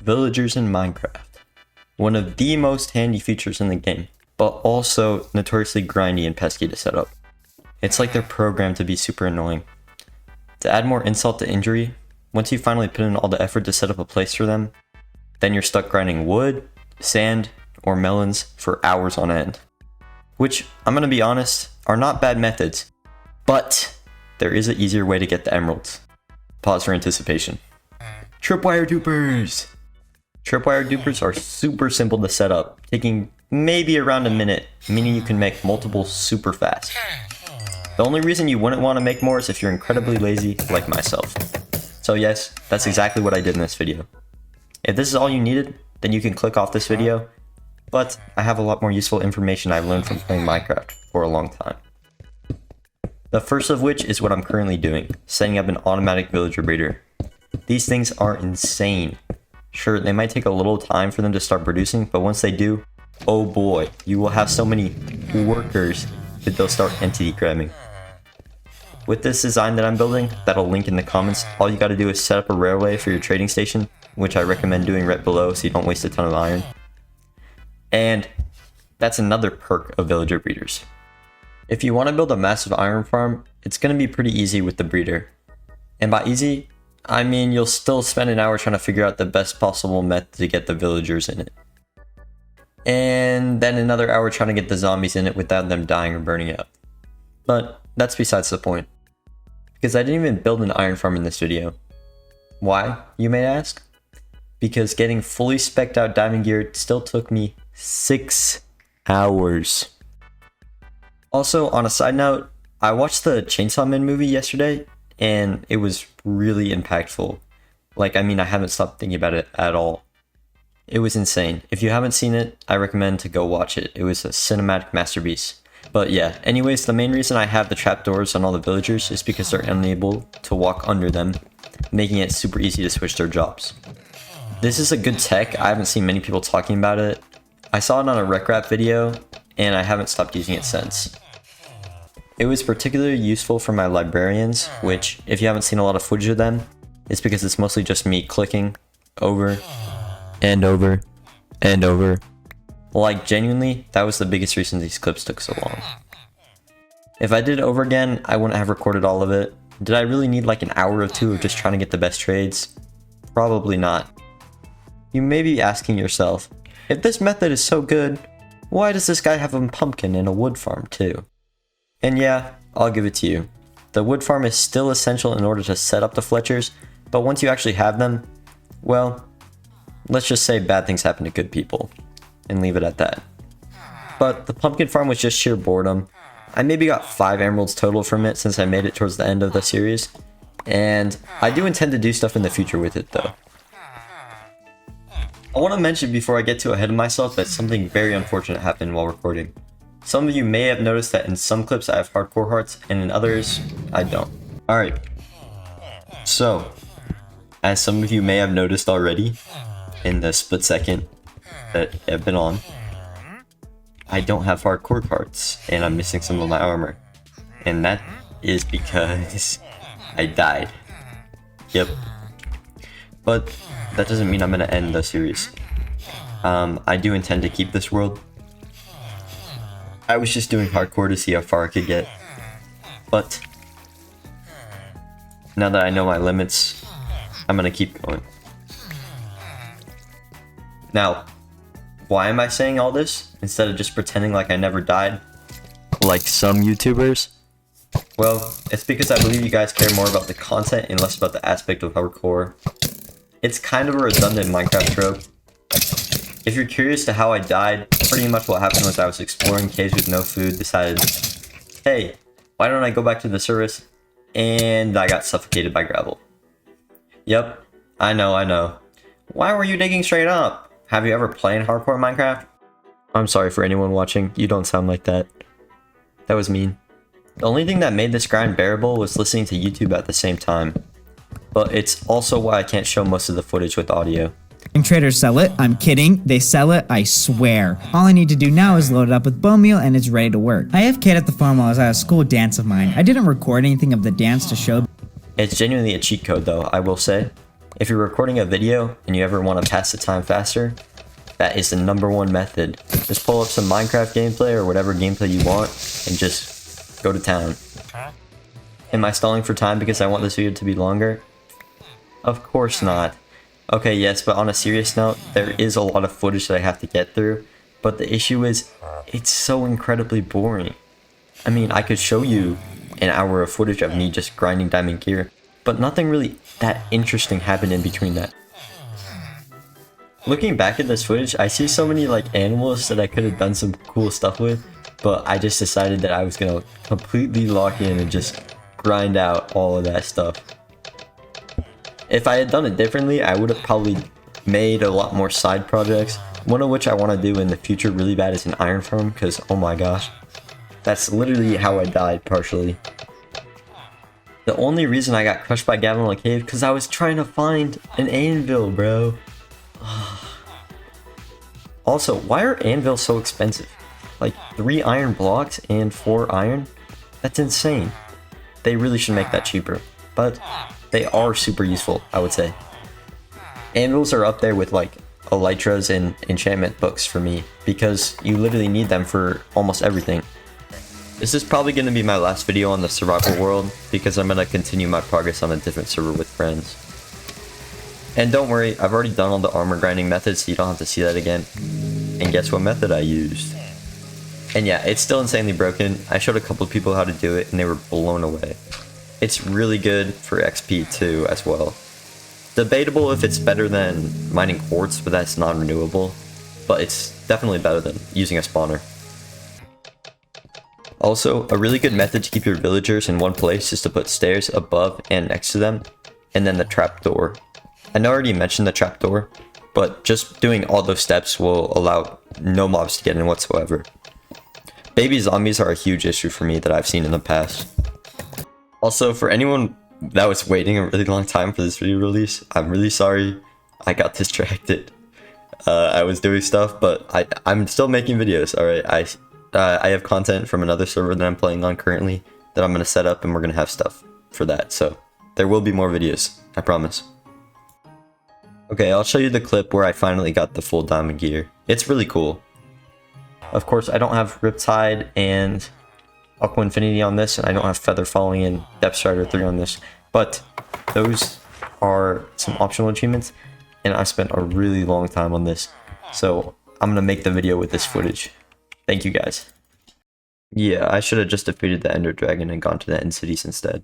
Villagers in Minecraft. One of the most handy features in the game, but also notoriously grindy and pesky to set up. It's like they're programmed to be super annoying. To add more insult to injury, once you finally put in all the effort to set up a place for them, then you're stuck grinding wood, sand, or melons for hours on end. Which, I'm gonna be honest, are not bad methods, but there is an easier way to get the emeralds. Pause for anticipation. Tripwire Dupers! Tripwire Dupers are super simple to set up, taking maybe around a minute, meaning you can make multiple super fast. The only reason you wouldn't want to make more is if you're incredibly lazy, like myself. So yes, that's exactly what I did in this video. If this is all you needed, then you can click off this video, but I have a lot more useful information I've learned from playing Minecraft for a long time. The first of which is what I'm currently doing, setting up an automatic villager breeder. These things are insane. Sure, they might take a little time for them to start producing, but once they do, oh boy, you will have so many workers that they'll start entity grabbing. With this design that I'm building, that'll link in the comments, all you gotta do is set up a railway for your trading station, which I recommend doing right below so you don't waste a ton of iron. And that's another perk of villager breeders. If you want to build a massive iron farm, it's going to be pretty easy with the breeder. And by easy, I mean you'll still spend an hour trying to figure out the best possible method to get the villagers in it. And then another hour trying to get the zombies in it without them dying or burning out. But that's besides the point. Because I didn't even build an iron farm in this video. Why, you may ask? Because getting fully spec'd out diamond gear still took me 6 hours. Also, on a side note, I watched the Chainsaw Man movie yesterday, and it was really impactful. Like, I mean, I haven't stopped thinking about it at all. It was insane. If you haven't seen it, I recommend to go watch it. It was a cinematic masterpiece. But yeah, anyways, the main reason I have the trapdoors on all the villagers is because they're unable to walk under them, making it super easy to switch their jobs. This is a good tech. I haven't seen many people talking about it. I saw it on a rec rap video, and I haven't stopped using it since. It was particularly useful for my librarians, which, if you haven't seen a lot of footage of them, it's because it's mostly just me clicking over and over and over. Like, genuinely, that was the biggest reason these clips took so long. If I did it over again, I wouldn't have recorded all of it. Did I really need like an hour or two of just trying to get the best trades? Probably not. You may be asking yourself, if this method is so good, why does this guy have a pumpkin and a wood farm too? And yeah, I'll give it to you. The wood farm is still essential in order to set up the Fletchers, but once you actually have them, well, let's just say bad things happen to good people, and leave it at that. But the pumpkin farm was just sheer boredom. I maybe got 5 emeralds total from it since I made it towards the end of the series, and I do intend to do stuff in the future with it though. I want to mention before I get too ahead of myself that something very unfortunate happened while recording. Some of you may have noticed that in some clips I have hardcore hearts, and in others, I don't. Alright, so, as some of you may have noticed already, in the split second that I've been on, I don't have hardcore hearts, and I'm missing some of my armor. And that is because I died. Yep. But that doesn't mean I'm gonna end the series. I do intend to keep this world. I was just doing hardcore to see how far I could get. But now that I know my limits, I'm gonna keep going. Now, why am I saying all this instead of just pretending like I never died, like some YouTubers? Well, it's because I believe you guys care more about the content and less about the aspect of hardcore. It's kind of a redundant Minecraft trope. If you're curious to how I died, pretty much what happened was I was exploring caves with no food, decided, hey, why don't I go back to the surface? And I got suffocated by gravel. Yep, I know. Why were you digging straight up? Have you ever played hardcore Minecraft? I'm sorry for anyone watching, you don't sound like that. That was mean. The only thing that made this grind bearable was listening to YouTube at the same time. But it's also why I can't show most of the footage with audio. Traders sell it. I'm kidding. They sell it, I swear. All I need to do now is load it up with bone meal and it's ready to work. I have kid at the farm while I was at a school dance of mine. I didn't record anything of the dance to show. It's genuinely a cheat code though, I will say. If you're recording a video and you ever want to pass the time faster, that is the #1 method. Just pull up some Minecraft gameplay or whatever gameplay you want and just go to town. Am I stalling for time because I want this video to be longer? Of course not. Okay, yes, but on a serious note, there is a lot of footage that I have to get through, but the issue is, it's so incredibly boring. I mean, I could show you an hour of footage of me just grinding diamond gear, but nothing really that interesting happened in between that. Looking back at this footage, I see so many like animals that I could have done some cool stuff with, but I just decided that I was gonna completely lock in and just grind out all of that stuff. If I had done it differently, I would have probably made a lot more side projects, one of which I want to do in the future really bad is an iron farm, because oh my gosh, that's literally how I died partially. The only reason I got crushed by Gavin in the cave because I was trying to find an anvil, bro. Also, why are anvils so expensive? Like 3 iron blocks and 4 iron? That's insane. They really should make that cheaper, but they are super useful, I would say. Anvils are up there with like elytras and enchantment books for me because you literally need them for almost everything. This is probably going to be my last video on the survival world because I'm going to continue my progress on a different server with friends. And don't worry, I've already done all the armor grinding methods so you don't have to see that again. And guess what method I used? And yeah, it's still insanely broken. I showed a couple of people how to do it and they were blown away. It's really good for XP too as well. Debatable if it's better than mining quartz, but that's non-renewable. But it's definitely better than using a spawner. Also, a really good method to keep your villagers in one place is to put stairs above and next to them, and then the trapdoor. I know I already mentioned the trapdoor, but just doing all those steps will allow no mobs to get in whatsoever. Baby zombies are a huge issue for me that I've seen in the past. Also, for anyone that was waiting a really long time for this video release, I'm really sorry. I got distracted. I was doing stuff, but I'm still making videos, alright? I have content from another server that I'm playing on currently that I'm going to set up and we're going to have stuff for that. So there will be more videos, I promise. Okay, I'll show you the clip where I finally got the full diamond gear. It's really cool. Of course, I don't have Riptide and Aqua Infinity on this, and I don't have Feather Falling and Depth Strider 3 on this, but those are some optional achievements, and I spent a really long time on this, so I'm going to make the video with this footage. Thank you guys. Yeah, I should have just defeated the Ender Dragon and gone to the End Cities instead.